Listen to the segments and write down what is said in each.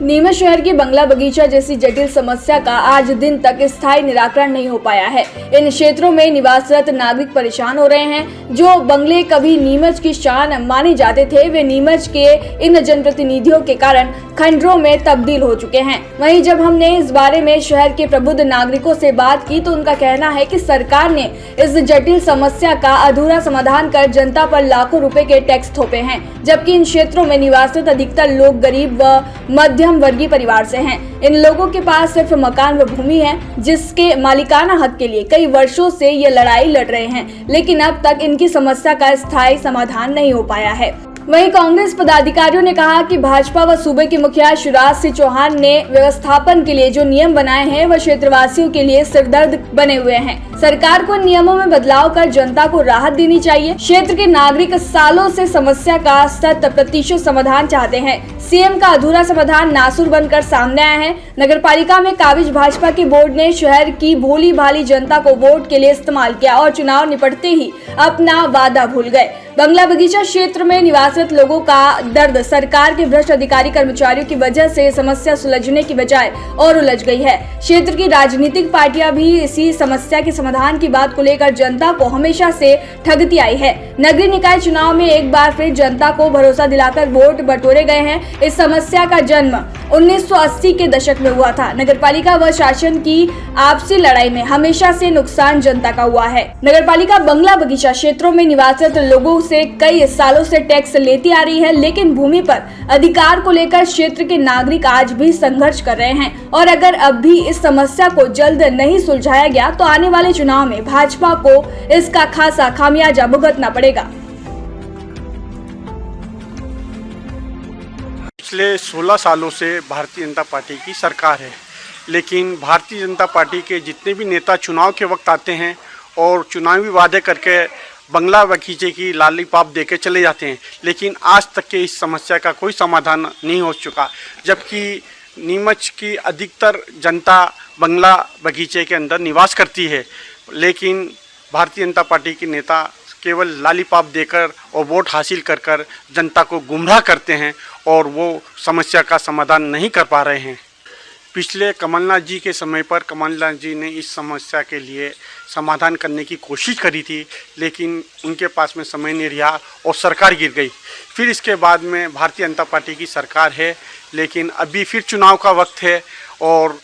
नीमच शहर की बंगला बगीचा जैसी जटिल समस्या का आज दिन तक स्थायी निराकरण नहीं हो पाया है। इन क्षेत्रों में निवासरत नागरिक परेशान हो रहे हैं। जो बंगले कभी नीमच की शान माने जाते थे, वे नीमच के इन जनप्रतिनिधियों के कारण खंडरों में तब्दील हो चुके हैं। वहीं जब हमने इस बारे में शहर के प्रबुद्ध नागरिकों से बात की तो उनका कहना है कि सरकार ने इस जटिल समस्या का अधूरा समाधान कर जनता पर लाखों रुपए के टैक्स थोपे हैं, जबकि इन क्षेत्रों में निवासित अधिकतर लोग गरीब व मध्यम वर्गीय परिवार से हैं। इन लोगों के पास सिर्फ मकान व भूमि है, जिसके मालिकाना हक के लिए कई वर्षों से ये लड़ाई लड़ रहे हैं, लेकिन अब तक इनकी समस्या का स्थायी समाधान नहीं हो पाया है। वहीं कांग्रेस पदाधिकारियों ने कहा कि भाजपा व सूबे के मुखिया शिवराज सिंह चौहान ने व्यवस्थापन के लिए जो नियम बनाए हैं वह क्षेत्रवासियों के लिए सिरदर्द बने हुए हैं। सरकार को नियमों में बदलाव कर जनता को राहत देनी चाहिए। क्षेत्र के नागरिक सालों से समस्या का 100% समाधान चाहते हैं। सीएम का अधूरा समाधान नासुर बनकर सामने आया है। नगरपालिका में काबिज भाजपा के बोर्ड ने शहर की भोली भाली जनता को वोट के लिए इस्तेमाल किया और चुनाव निपटते ही अपना वादा भूल गए। बंगला बगीचा क्षेत्र में निवासित लोगों का दर्द सरकार के भ्रष्ट अधिकारी कर्मचारियों की वजह से समस्या सुलझने की बजाय और उलझ गई है। क्षेत्र की राजनीतिक पार्टियां भी इसी समस्या के समाधान की बात को लेकर जनता को हमेशा से ठगती आई है। नगरीय निकाय चुनाव में एक बार फिर जनता को भरोसा दिलाकर वोट बटोरे गए हैं। इस समस्या का जन्म 1980 के दशक में हुआ था। नगरपालिका व शासन की आपसी लड़ाई में हमेशा से नुकसान जनता का हुआ है। नगरपालिका बंगला बगीचा क्षेत्रों में निवासित लोगों से कई सालों से टैक्स लेती आ रही है, लेकिन भूमि पर अधिकार को लेकर क्षेत्र के नागरिक आज भी संघर्ष कर रहे हैं और अगर अब भी इस समस्या को जल्द नहीं सुलझाया गया तो आने वाले चुनाव में भाजपा को इसका खासा खामियाजा भुगतना पड़ेगा। पिछले 16 सालों से भारतीय जनता पार्टी की सरकार है, लेकिन भारतीय जनता पार्टी के जितने भी नेता चुनाव के वक्त आते हैं और चुनावी वादे करके बंगला बगीचे की लॉलीपॉप देके चले जाते हैं, लेकिन आज तक के इस समस्या का कोई समाधान नहीं हो चुका। जबकि नीमच की अधिकतर जनता बंगला बगीचे के अंदर निवास करती है, लेकिन भारतीय जनता पार्टी के नेता केवल लॉलीपॉप देकर और वोट हासिल कर कर जनता को गुमराह करते हैं और वो समस्या का समाधान नहीं कर पा रहे हैं। पिछले कमलनाथ जी के समय पर कमलनाथ जी ने इस समस्या के लिए समाधान करने की कोशिश करी थी, लेकिन उनके पास में समय नहीं रहा और सरकार गिर गई। फिर इसके बाद में भारतीय जनता पार्टी की सरकार है, लेकिन अभी फिर चुनाव का वक्त है और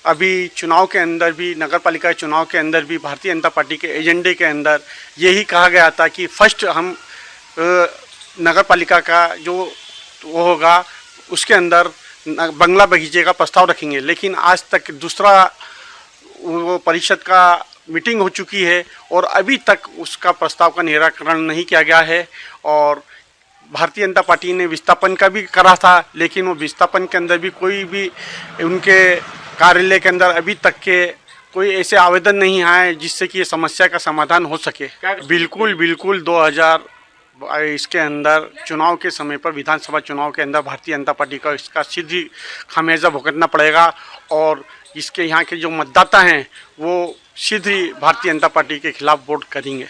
अभी चुनाव के अंदर भी, नगर पालिका चुनाव के अंदर भी भारतीय जनता पार्टी के एजेंडे के अंदर यही कहा गया था कि फर्स्ट हम नगर पालिका का जो वो होगा उसके अंदर बंगला बगीचे का प्रस्ताव रखेंगे, लेकिन आज तक दूसरा वो परिषद का मीटिंग हो चुकी है और अभी तक उसका प्रस्ताव का निराकरण नहीं किया गया है। और भारतीय जनता पार्टी ने विस्थापन का भी करा था, लेकिन वो विस्थापन के अंदर भी कोई भी उनके कार्यालय के अंदर अभी तक के कोई ऐसे आवेदन नहीं आए जिससे कि ये समस्या का समाधान हो सके। बिल्कुल 2000 इसके अंदर चुनाव के समय पर, विधानसभा चुनाव के अंदर भारतीय जनता पार्टी का इसका सीधी खामियाजा भुगतना पड़ेगा और इसके यहाँ के जो मतदाता हैं वो सीधी भारतीय जनता पार्टी के खिलाफ वोट करेंगे।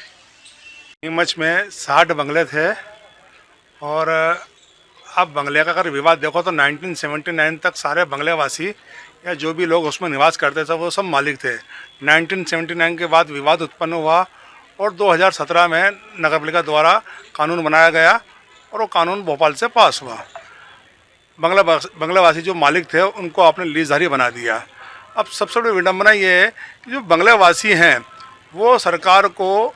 नीमच में 60 बंगले थे और अब बंगले का अगर विवाद देखो तो 1979 तक सारे बंगले वासी या जो भी लोग उसमें निवास करते थे वो सब मालिक थे। 1979 के बाद विवाद उत्पन्न हुआ और 2017 में नगरपालिका द्वारा कानून बनाया गया और वो कानून भोपाल से पास हुआ। बंगलावासी जो मालिक थे उनको आपने लीजधारी बना दिया। अब सबसे बड़ी विडम्बना ये है कि जो बंगलावासी हैं वो सरकार को,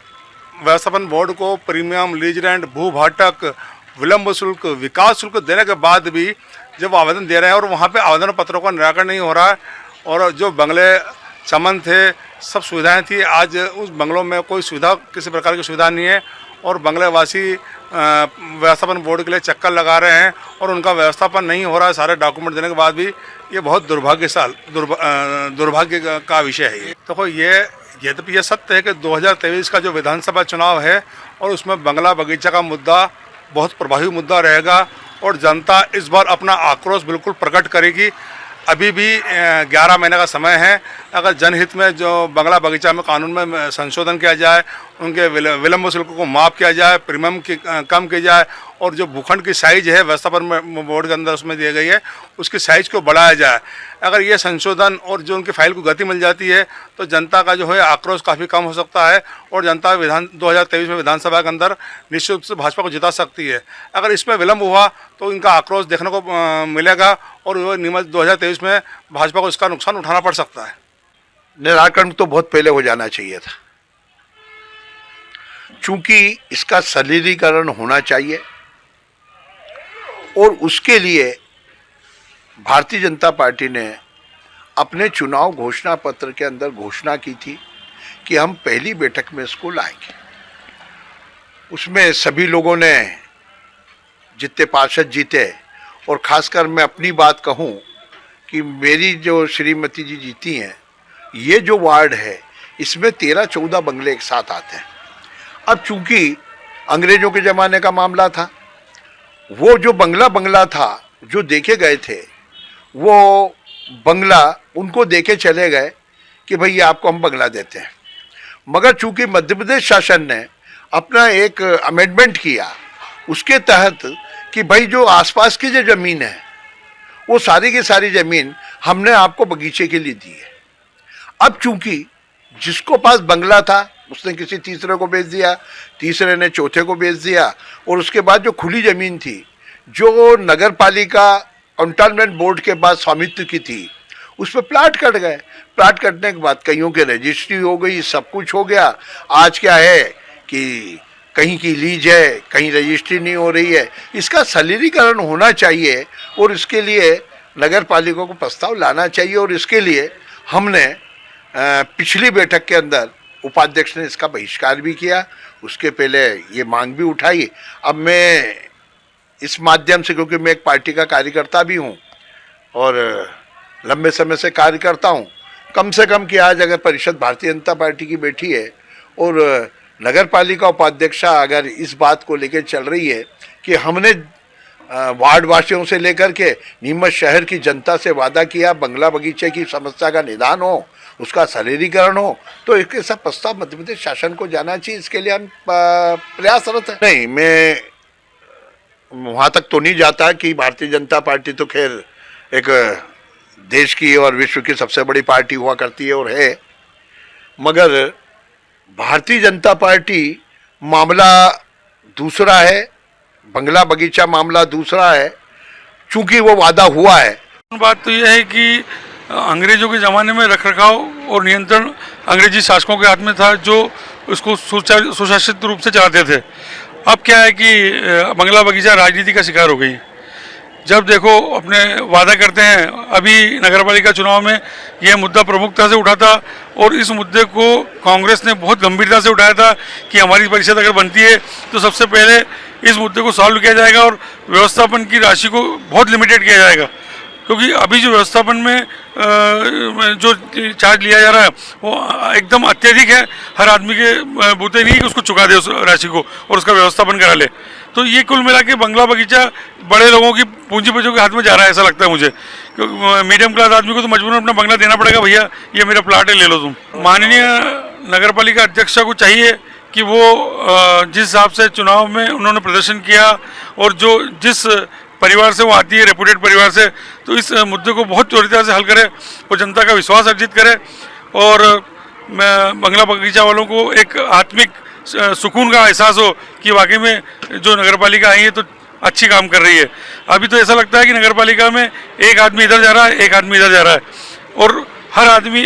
व्यवस्थापन बोर्ड को प्रीमियम, लीज रेंट, भू भाटक, विलंब शुल्क, विकास शुल्क देने के बाद भी जब आवेदन दे रहे हैं और वहाँ पे आवेदन पत्रों का निराकरण नहीं हो रहा है और जो बंगले चमन थे, सब सुविधाएं थी, आज उस बंगलों में कोई सुविधा, किसी प्रकार की सुविधा नहीं है और बंगलेवासी व्यवस्थापन बोर्ड के लिए चक्कर लगा रहे हैं और उनका व्यवस्थापन नहीं हो रहा है सारे डॉक्यूमेंट देने के बाद भी। ये बहुत दुर्भाग्य का विषय है। देखो ये सत्य है कि 2023 का जो विधानसभा चुनाव है और उसमें बंगला बगीचा का मुद्दा बहुत प्रभावी मुद्दा रहेगा और जनता इस बार अपना आक्रोश बिल्कुल प्रकट करेगी। अभी भी 11 महीने का समय है। अगर जनहित में जो बंगला बगीचा में कानून में संशोधन किया जाए, उनके विलंब शुल्क को माफ़ किया जाए, प्रीमियम की कम की जाए और जो भूखंड की साइज है व्यवस्थापन बोर्ड के अंदर उसमें दी गई है, उसकी साइज को बढ़ाया जाए। अगर ये संशोधन और जो उनकी फाइल को गति मिल जाती है तो जनता का जो है आक्रोश काफ़ी कम हो सकता है और जनता 2023 में विधानसभा के अंदर निश्चित रूप से भाजपा को जिता सकती है। अगर इसमें विलम्ब हुआ तो इनका आक्रोश देखने को मिलेगा और 2023 में भाजपा को इसका नुकसान उठाना पड़ सकता है। निराकरण तो बहुत पहले हो जाना चाहिए था, चूंकि इसका सरलीकरण होना चाहिए और उसके लिए भारतीय जनता पार्टी ने अपने चुनाव घोषणा पत्र के अंदर घोषणा की थी कि हम पहली बैठक में इसको लाएंगे। उसमें सभी लोगों ने, जितने पार्षद जीते, और खासकर मैं अपनी बात कहूं कि मेरी जो श्रीमती जी जीती हैं, ये जो वार्ड है इसमें 13-14 बंगले एक साथ आते हैं। अब चूंकि अंग्रेजों के ज़माने का मामला था, वो जो बंगला था जो देखे गए थे, वो बंगला उनको देके चले गए कि भाई आपको हम बंगला देते हैं। मगर चूंकि मध्य प्रदेश शासन ने अपना एक अमेंडमेंट किया उसके तहत कि भाई जो आसपास की जो ज़मीन है वो सारी की सारी ज़मीन हमने आपको बगीचे के लिए दी है। अब चूंकि जिसको पास बंगला था उसने किसी तीसरे को बेच दिया, तीसरे ने चौथे को बेच दिया, और उसके बाद जो खुली ज़मीन थी जो नगर पालिका कंटोनमेंट बोर्ड के पास स्वामित्व की थी उस पर प्लाट कट गए। प्लाट कटने के बाद कईयों के रजिस्ट्री हो गई, सब कुछ हो गया। आज क्या है कि कहीं की लीज है, कहीं रजिस्ट्री नहीं हो रही है। इसका सरलीकरण होना चाहिए और इसके लिए नगर पालिका को प्रस्ताव लाना चाहिए और इसके लिए हमने पिछली बैठक के अंदर उपाध्यक्ष ने इसका बहिष्कार भी किया, उसके पहले ये मांग भी उठाई। अब मैं इस माध्यम से, क्योंकि मैं एक पार्टी का कार्यकर्ता भी हूँ और लंबे समय से कार्य करता हूँ, कम से कम कि आज अगर परिषद भारतीय जनता पार्टी की बैठी है और नगर पालिका उपाध्यक्षा अगर इस बात को लेकर चल रही है कि हमने वार्ड वासियों से लेकर के नीमच शहर की जनता से वादा किया बंगला बगीचे की समस्या का निदान हो, उसका सरलीकरण हो, तो एक ऐसा प्रस्ताव मध्य प्रदेश शासन को जाना चाहिए। इसके लिए हम प्रयासरत हैं। नहीं, मैं वहाँ तक तो नहीं जाता कि भारतीय जनता पार्टी तो खैर एक देश की और विश्व की सबसे बड़ी पार्टी हुआ करती है और है, मगर भारतीय जनता पार्टी मामला दूसरा है, बंगला बगीचा मामला दूसरा है, चूंकि वो वादा हुआ है। बात तो यह है कि अंग्रेजों के ज़माने में रखरखाव और नियंत्रण अंग्रेजी शासकों के हाथ में था जो उसको सुशासित रूप से चलाते थे। अब क्या है कि बंगला बगीचा राजनीति का शिकार हो गई। जब देखो अपने वादा करते हैं, अभी नगरपालिका चुनाव में यह मुद्दा प्रमुखता से उठा था और इस मुद्दे को कांग्रेस ने बहुत गंभीरता से उठाया था कि हमारी परिषद अगर बनती है तो सबसे पहले इस मुद्दे को सॉल्व किया जाएगा और व्यवस्थापन की राशि को बहुत लिमिटेड किया जाएगा, क्योंकि अभी जो व्यवस्थापन में जो चार्ज लिया जा रहा है वो एकदम अत्यधिक है। हर आदमी के बूते नहीं कि उसको चुका दे उस राशि को और उसका व्यवस्थापन करा ले। तो ये कुल मिला के बंगला बगीचा बड़े लोगों की पूंजीपतियों के हाथ में जा रहा है, ऐसा लगता है मुझे। मीडियम क्लास आदमी को तो मजबूरन अपना बंगला देना पड़ेगा, भैया ये मेरा प्लाट है, ले लो तुम। माननीय नगरपालिका अध्यक्षा को चाहिए कि वो जिस हिसाब से चुनाव में उन्होंने प्रदर्शन किया और जिस परिवार से वो आती है, रेपुटेड परिवार से, तो इस मुद्दे को बहुत त्वरित से हल करे और जनता का विश्वास अर्जित करे और बंगला बगीचा वालों को एक आत्मिक सुकून का एहसास हो कि वाकई में जो नगरपालिका आई है तो अच्छी काम कर रही है। अभी तो ऐसा लगता है कि नगरपालिका में एक आदमी इधर जा रहा है, एक आदमी इधर जा रहा है और हर आदमी,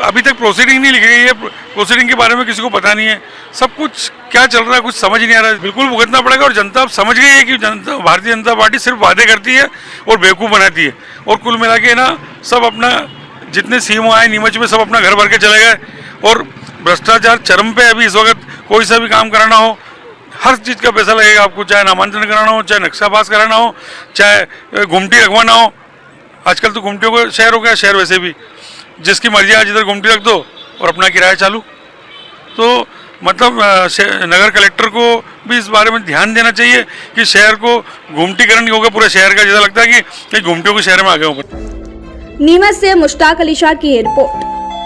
अभी तक प्रोसीडिंग नहीं लिखी गई है, प्रोसीडिंग के बारे में किसी को पता नहीं है। सब कुछ क्या चल रहा है कुछ समझ नहीं आ रहा है। बिल्कुल भुगतना पड़ेगा और जनता अब समझ गई है कि भारतीय जनता पार्टी सिर्फ वादे करती है और बेवकूफ़ बनाती है और कुल मिला के ना सब अपना, जितने सीएम आए नीमच में सब अपना घर भर के चले गए और भ्रष्टाचार चरम पे। अभी इस वक्त कोई सा भी काम कराना हो, हर चीज़ का पैसा लगेगा आपको, चाहे नामांतरण कराना हो, चाहे नक्शा पास कराना हो, चाहे घुमटी रखवाना हो। आजकल तो घुमटियों का शहर हो गया, शहर वैसे भी जिसकी मर्जी आज इधर घुमटी रख दो और अपना किराया चालू। तो मतलब नगर कलेक्टर को भी इस बारे में ध्यान देना चाहिए कि शहर को घुमटीकरण नहीं होगा पूरे शहर का, जैसा लगता है कि घुमटियों के शहर में आ गए ऊपर। नीमच से मुश्ताक अली शाह की रिपोर्ट।